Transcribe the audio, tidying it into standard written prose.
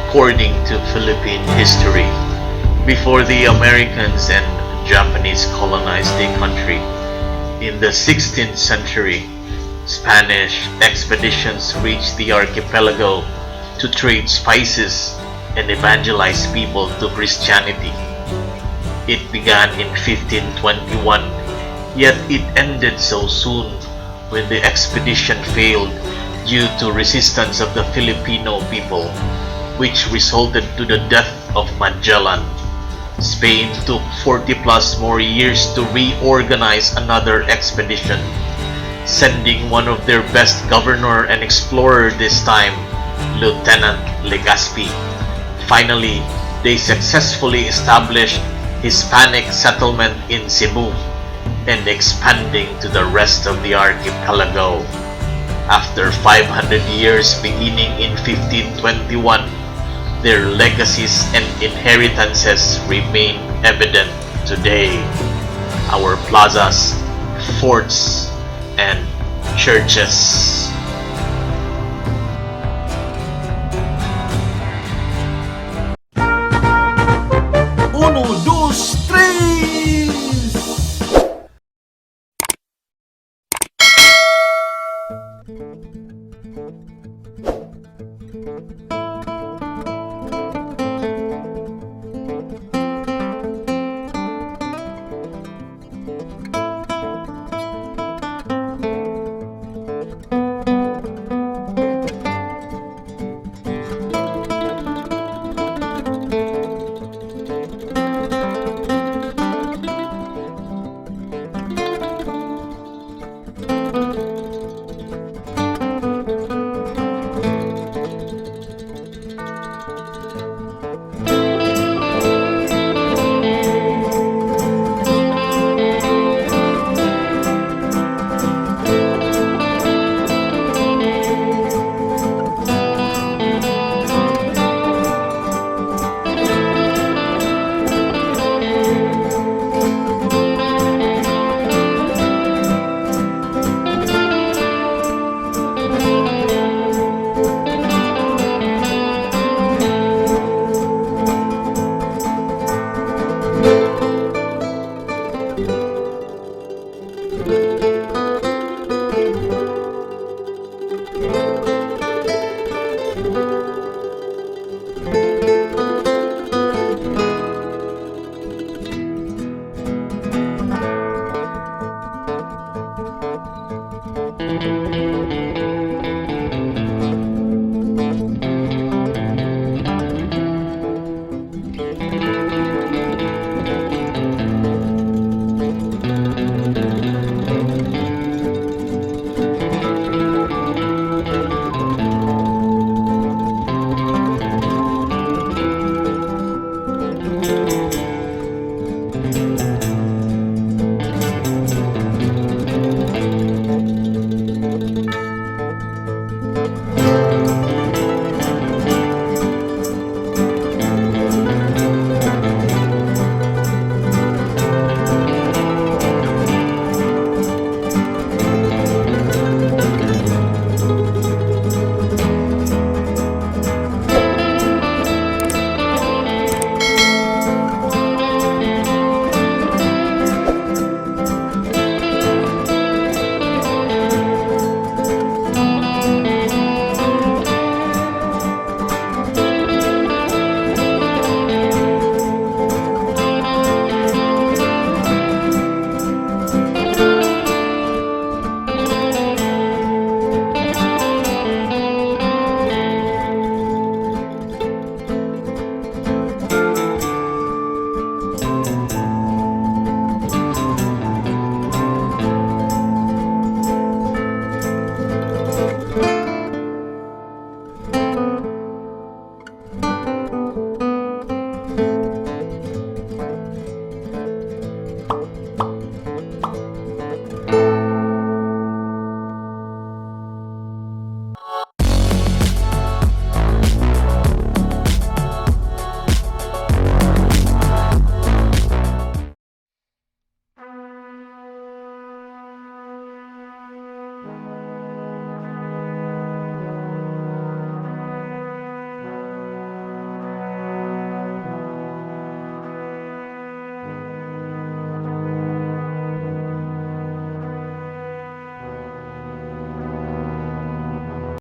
according to Philippine history. Before the Americans and Japanese colonized the country, in the 16th century, Spanish expeditions reached the archipelago to trade spices and evangelize people to Christianity. It began in 1521, yet it ended so soon when the expedition failed due to resistance of the Filipino people, which resulted to the death of Magellan. Spain took 40 plus more years to reorganize another expedition, sending one of their best governor and explorer this time, Lieutenant Legazpi. Finally, they successfully established Hispanic settlement in Cebu and expanding to the rest of the archipelago. After 500 years beginning in 1521, their legacies and inheritances remain evident today. Our plazas, forts, and churches. Uno, dos, tres!